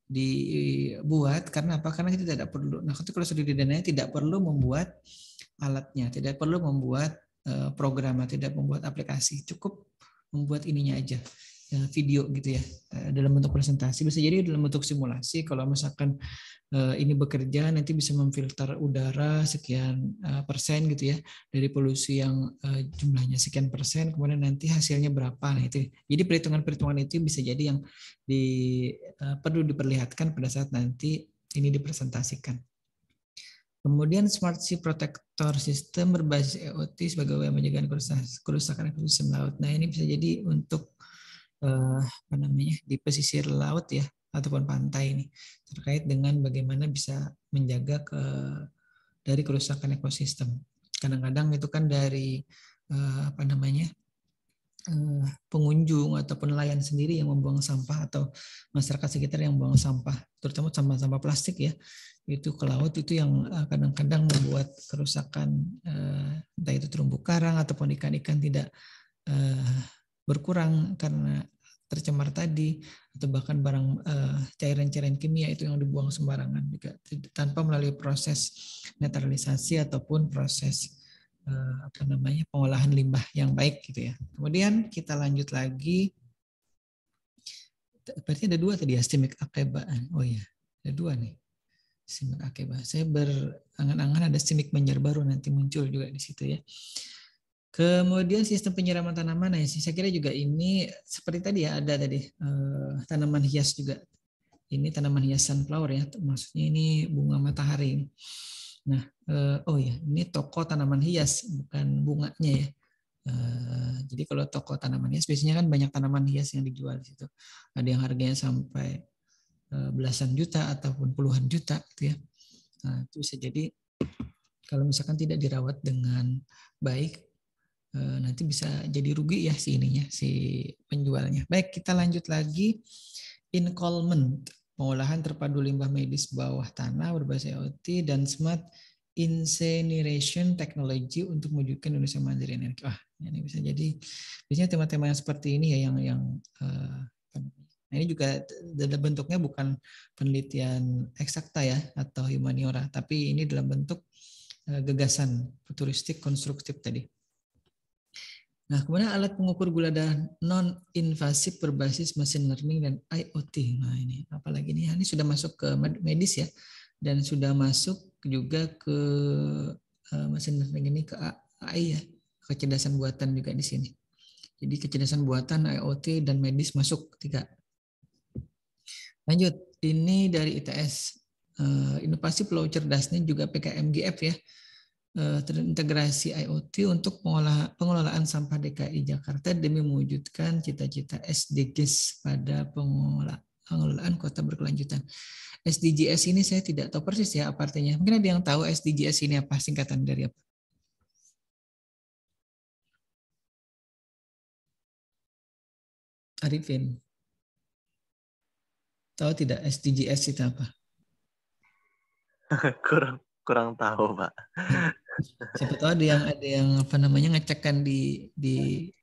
dibuat. Karena apa? Karena kita tidak perlu. Nah, kalau sudah didanai tidak perlu membuat alatnya, tidak perlu membuat programnya, tidak membuat aplikasi, cukup membuat ininya aja, video gitu ya, dalam bentuk presentasi. Bisa jadi dalam bentuk simulasi. Kalau misalkan ini bekerja, nanti bisa memfilter udara sekian persen gitu ya, dari polusi yang jumlahnya sekian persen, kemudian nanti hasilnya berapa. Nah itu, jadi perhitungan-perhitungan itu bisa jadi yang perlu diperlihatkan pada saat nanti ini dipresentasikan. Kemudian Smart Sea Protector System berbasis IoT sebagai upaya mencegah kerusakan ekosistem laut. Nah ini bisa jadi untuk di pesisir laut ya, ataupun pantai ini, terkait dengan bagaimana bisa menjaga dari kerusakan ekosistem. Kadang-kadang itu kan dari pengunjung ataupun nelayan sendiri yang membuang sampah, atau masyarakat sekitar yang membuang sampah, terutama sampah plastik ya, itu ke laut, itu yang kadang-kadang membuat kerusakan, entah itu terumbu karang ataupun ikan-ikan tidak berkurang karena tercemar tadi, atau bahkan barang cairan-cairan kimia itu yang dibuang sembarangan juga tanpa melalui proses netralisasi ataupun proses pengolahan limbah yang baik gitu ya. Kemudian kita lanjut lagi. Berarti ada dua tadi ya, Stimik Akeba. Oh iya, ada dua nih. Stimik Akeba. Saya berangan-angan ada Stimik Banjar Baru nanti muncul juga di situ ya. Kemudian sistem penyiraman tanaman, ya saya kira juga ini seperti tadi ya, ada tadi tanaman hias juga. Ini tanaman hias sunflower ya, maksudnya ini bunga matahari. Nah, oh ya, ini toko tanaman hias, bukan bunganya ya. Jadi kalau toko tanaman hias biasanya kan banyak tanaman hias yang dijual di situ. Ada yang harganya sampai belasan juta ataupun puluhan juta gitu ya. Nah, itu bisa jadi kalau misalkan tidak dirawat dengan baik nanti bisa jadi rugi ya si penjualnya. Baik, kita lanjut lagi. Incolment, pengolahan terpadu limbah medis bawah tanah berbasis IoT dan smart incineration technology untuk mewujudkan Indonesia mandiri energi. Ini bisa jadi biasanya tema-tema yang seperti ini ya yang nah ini juga bentuknya bukan penelitian eksakta ya atau humaniora, tapi ini dalam bentuk gagasan futuristik konstruktif tadi. Nah, kemudian alat pengukur gula darah non-invasif berbasis machine learning dan IoT. Nah, ini apalagi nih, ini sudah masuk ke medis ya, dan sudah masuk juga ke machine learning ini ke AI ya, kecerdasan buatan juga di sini. Jadi kecerdasan buatan, IoT dan medis masuk ketiga. Lanjut, ini dari ITS. Inovasi pulau cerdasnya juga PKMGF ya. Terintegrasi IoT untuk pengelolaan sampah DKI Jakarta demi mewujudkan cita-cita SDGs pada pengelolaan kota berkelanjutan. SDGs ini saya tidak tahu persis ya apa artinya. Mungkin ada yang tahu SDGs ini apa, singkatan dari apa? Arifin. Tahu tidak SDGs itu apa? kurang tahu, Pak. Siapa tahu ada yang apa namanya ngecekkan di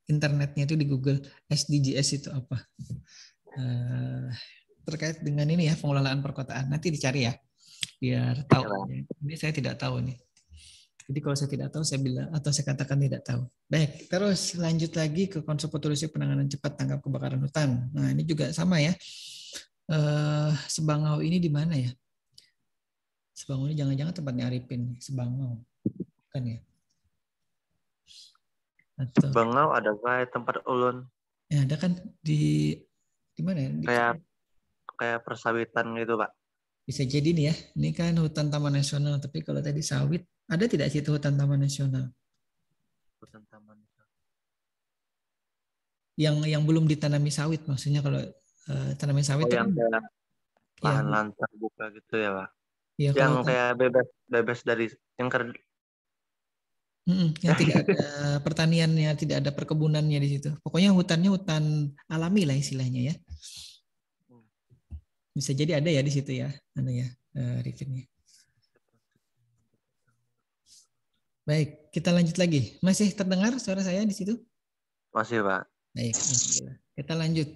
internetnya itu di Google SDGs itu apa. Terkait dengan ini ya pengelolaan perkotaan, nanti dicari ya biar tahu. Ini saya tidak tahu nih. Jadi kalau saya tidak tahu saya bilang atau saya katakan tidak tahu. Baik, terus lanjut lagi ke konsep futuristik penanganan cepat tanggap kebakaran hutan. Nah ini juga sama ya. Sebangau ini di mana ya? Sebangau ini jangan-jangan tempatnya Arifin. Sebangau kan ya? Atau Sebangau ada kayak tempat ulun. Ya ada kan di mana ya? Kayak persawitan gitu, Pak. Bisa jadi nih ya. Ini kan hutan taman nasional, tapi kalau tadi sawit, ada tidak situ hutan taman nasional? Hutan taman nasional. Yang belum ditanami sawit, maksudnya kalau tanami sawit itu yang kan kayak lahan terbuka gitu ya, Pak. Ya, yang kayak bebas dari yang yang tidak ada pertaniannya, tidak ada perkebunannya di situ. Pokoknya hutannya hutan alami lah istilahnya ya. Bisa jadi ada ya di situ ya, ada ya Rifinnya. Baik, kita lanjut lagi. Masih terdengar suara saya di situ? Masih, Pak. Baik, kita lanjut.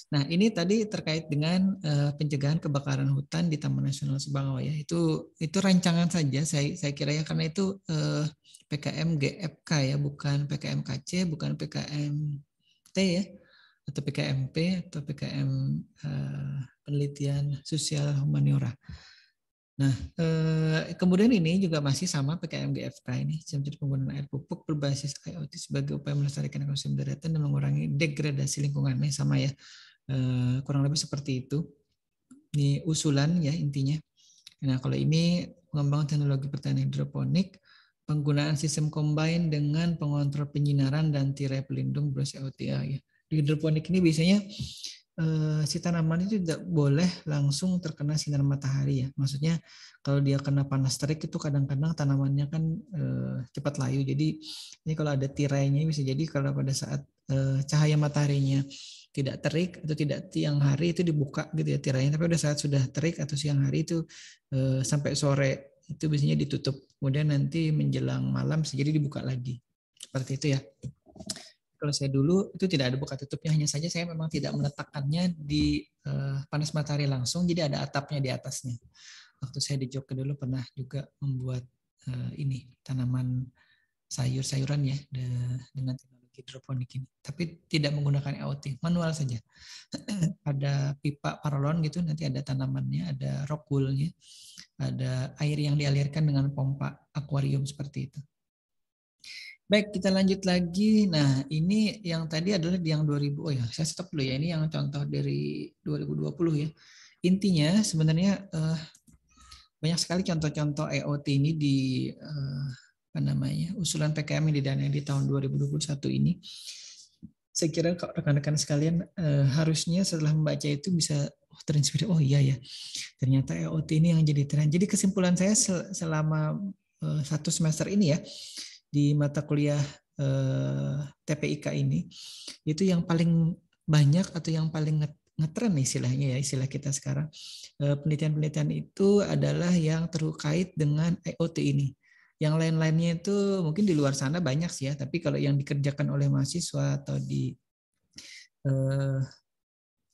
Nah, ini tadi terkait dengan pencegahan kebakaran hutan di Taman Nasional Sebangau ya. Itu rancangan saja saya kira ya, karena itu PKM GFK ya, bukan PKM KC, bukan PKM-T ya, atau PKMP atau PKM penelitian sosial humaniora. Nah, kemudian ini juga masih sama PKM GFK ini, sistem penggunaan air pupuk berbasis IoT sebagai upaya melestarikan ekosistem daratan dan mengurangi degradasi lingkungan. Ini sama ya, kurang lebih seperti itu. Ini usulan ya intinya. Nah, kalau ini pengembangan teknologi pertanian hidroponik, penggunaan sistem combine dengan pengontrol penyinaran dan tirai pelindung berbasis IoT ya. Di hidroponik ini biasanya si tanaman itu tidak boleh langsung terkena sinar matahari ya. Maksudnya kalau dia kena panas terik itu kadang-kadang tanamannya kan cepat layu. Jadi ini kalau ada tirainya bisa jadi kalau pada saat cahaya mataharinya tidak terik atau tidak siang hari itu dibuka gitu ya tirainya. Tapi pada saat sudah terik atau siang hari itu sampai sore itu biasanya ditutup. Kemudian nanti menjelang malam jadi dibuka lagi. Seperti itu ya. Kalau saya dulu itu tidak ada buka tutupnya, hanya saja saya memang tidak meletakkannya di panas matahari langsung, jadi ada atapnya di atasnya. Waktu saya di Jogja dulu pernah juga membuat ini tanaman sayur-sayuran ya dengan teknologi hidroponik ini, tapi tidak menggunakan IoT, manual saja. Ada pipa paralon gitu, nanti ada tanamannya, ada rock wool-nya, ada air yang dialirkan dengan pompa akuarium seperti itu. Baik, kita lanjut lagi. Nah, ini yang tadi adalah yang 2000. Oh ya, saya stop dulu ya. Ini yang contoh dari 2020 ya. Intinya sebenarnya banyak sekali contoh-contoh IoT ini di apa namanya usulan PKM yang didanai di tahun 2021 ini, saya kira rekan-rekan sekalian harusnya setelah membaca itu bisa terinspirasi, oh iya ya, ternyata EOT ini yang jadi tren. Jadi kesimpulan saya selama 1 semester ini ya, di mata kuliah TPIK ini, itu yang paling banyak atau yang paling ngetren istilahnya ya, istilah kita sekarang, penelitian-penelitian itu adalah yang terkait dengan EOT ini. Yang lain-lainnya itu mungkin di luar sana banyak sih ya, tapi kalau yang dikerjakan oleh mahasiswa atau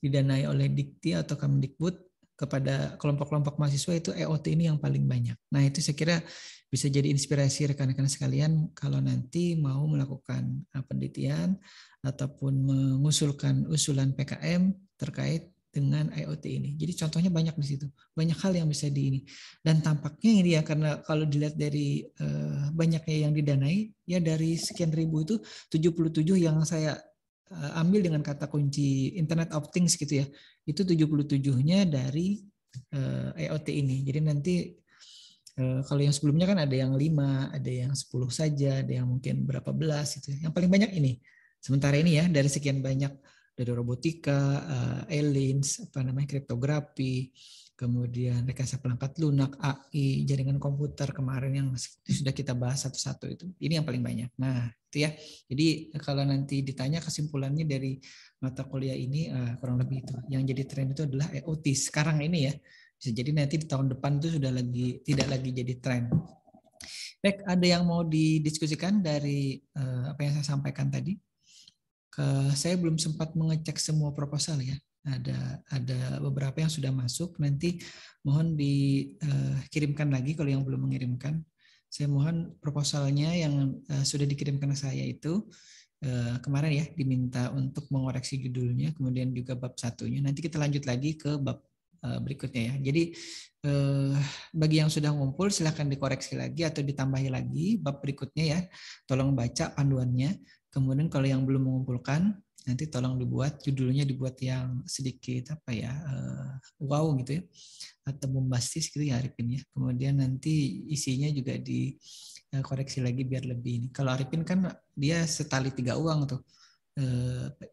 didanai oleh Dikti atau Kemdikbud kepada kelompok-kelompok mahasiswa itu EOT ini yang paling banyak. Nah itu saya kira bisa jadi inspirasi rekan-rekan sekalian kalau nanti mau melakukan penelitian ataupun mengusulkan usulan PKM terkait dengan IoT ini. Jadi contohnya banyak di situ, banyak hal yang bisa di ini. Dan tampaknya ini ya, karena kalau dilihat dari banyaknya yang didanai, ya dari sekian ribu itu 77 yang saya ambil dengan kata kunci Internet of Things gitu ya, itu 77-nya dari IoT ini. Jadi nanti kalau yang sebelumnya kan ada yang 5, ada yang 10 saja, ada yang mungkin berapa belas gitu. Yang paling banyak ini. Sementara ini ya dari sekian banyak, dari robotika, aliens, kriptografi, kemudian rekayasa perangkat lunak, AI, jaringan komputer kemarin yang sudah kita bahas satu-satu itu. Ini yang paling banyak. Nah, itu ya. Jadi kalau nanti ditanya kesimpulannya dari mata kuliah ini kurang lebih itu. Yang jadi tren itu adalah IoT sekarang ini ya. Bisa jadi nanti di tahun depan itu sudah tidak lagi jadi tren. Baik, ada yang mau didiskusikan dari apa yang saya sampaikan tadi? Saya belum sempat mengecek semua proposal ya. Ada beberapa yang sudah masuk. Nanti mohon dikirimkan lagi kalau yang belum mengirimkan. Saya mohon proposalnya yang sudah dikirimkan ke saya itu kemarin ya diminta untuk mengoreksi judulnya, kemudian juga bab 1-nya. Nanti kita lanjut lagi ke bab berikutnya ya. Jadi bagi yang sudah ngumpul silahkan dikoreksi lagi atau ditambahi lagi bab berikutnya ya. Tolong baca panduannya. Kemudian kalau yang belum mengumpulkan nanti tolong judulnya dibuat yang sedikit wow gitu ya, atau bombastis gitu ya Arifin ya. Kemudian nanti isinya juga dikoreksi lagi biar lebih ini. Kalau Arifin kan dia setali 3 uang tuh.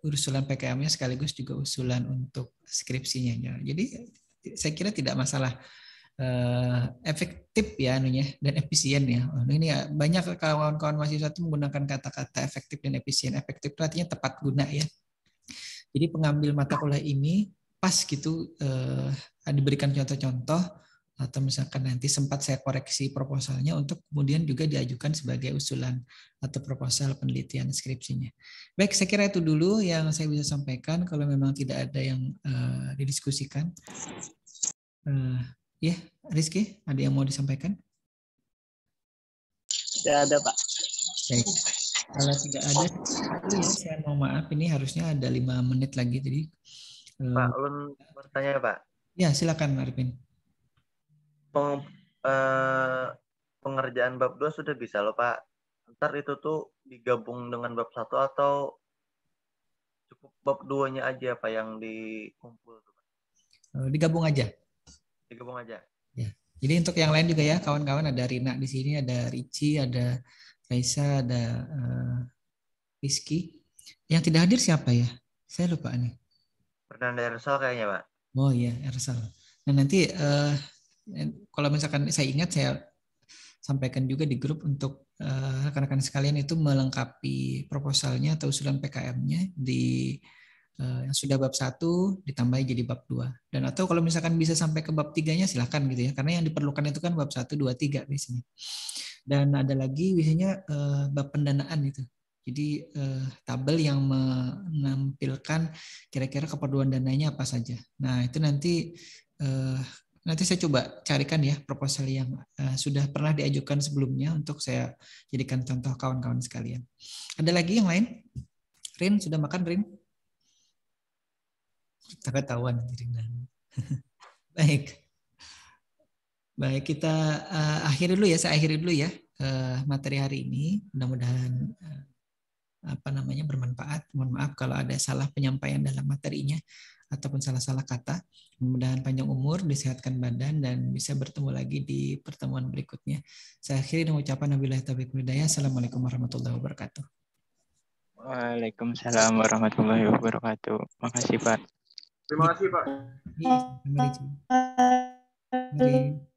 Usulan PKM-nya sekaligus juga usulan untuk skripsinya ya. Jadi saya kira tidak masalah, efektif ya dan efisien ya. Ini ya, banyak kawan-kawan mahasiswa itu menggunakan kata-kata efektif dan efisien. Efektif itu artinya tepat guna ya. Jadi pengambil mata kuliah ini pas gitu diberikan contoh-contoh atau misalkan nanti sempat saya koreksi proposalnya untuk kemudian juga diajukan sebagai usulan atau proposal penelitian skripsinya. Baik, saya kira itu dulu yang saya bisa sampaikan. Kalau memang tidak ada yang didiskusikan. Ya, Rizky, ada yang mau disampaikan? Tidak ada, Pak. Baik. Kalau tidak ada, saya mohon maaf, ini harusnya ada 5 menit lagi. Jadi, Pak, ulun bertanya Pak. Ya, silakan Arifin. Pengerjaan bab 2 sudah bisa loh Pak. Ntar itu tuh digabung dengan bab 1 atau cukup bab 2-nya aja Pak yang dikumpul tuh Pak? Digabung aja. Digabung aja. Ya. Jadi untuk yang lain juga ya, kawan-kawan, ada Rina di sini, ada Ricci, ada Raisa, ada Rizky. Yang tidak hadir siapa ya? Saya lupa nih. Fernanda Ersal kayaknya Pak. Oh iya, Ersal. Nah nanti kalau misalkan saya ingat, saya sampaikan juga di grup untuk rekan-rekan sekalian itu melengkapi proposalnya atau usulan PKM-nya di yang sudah bab 1 ditambahi jadi bab 2. Dan atau kalau misalkan bisa sampai ke bab 3-nya silahkan gitu ya. Karena yang diperlukan itu kan bab 1, 2, 3 biasanya. Dan ada lagi biasanya bab pendanaan itu. Jadi tabel yang menampilkan kira-kira keperluan dananya apa saja. Nah itu nanti saya coba carikan ya proposal yang sudah pernah diajukan sebelumnya untuk saya jadikan contoh kawan-kawan sekalian. Ada lagi yang lain? Rin, sudah makan Rin? Tak ketahuan. Baik. Baik, kita akhiri dulu ya. Saya akhiri dulu ya materi hari ini. Mudah-mudahan bermanfaat. Mohon maaf kalau ada salah penyampaian dalam materinya ataupun salah-salah kata. Mudah-mudahan panjang umur, disehatkan badan, dan bisa bertemu lagi di pertemuan berikutnya. Saya akhiri dengan ucapan wabillahi taufiq wal hidayah. Assalamualaikum warahmatullahi wabarakatuh. Waalaikumsalam warahmatullahi wabarakatuh. Makasih Pak. Terima kasih Pak. Mari.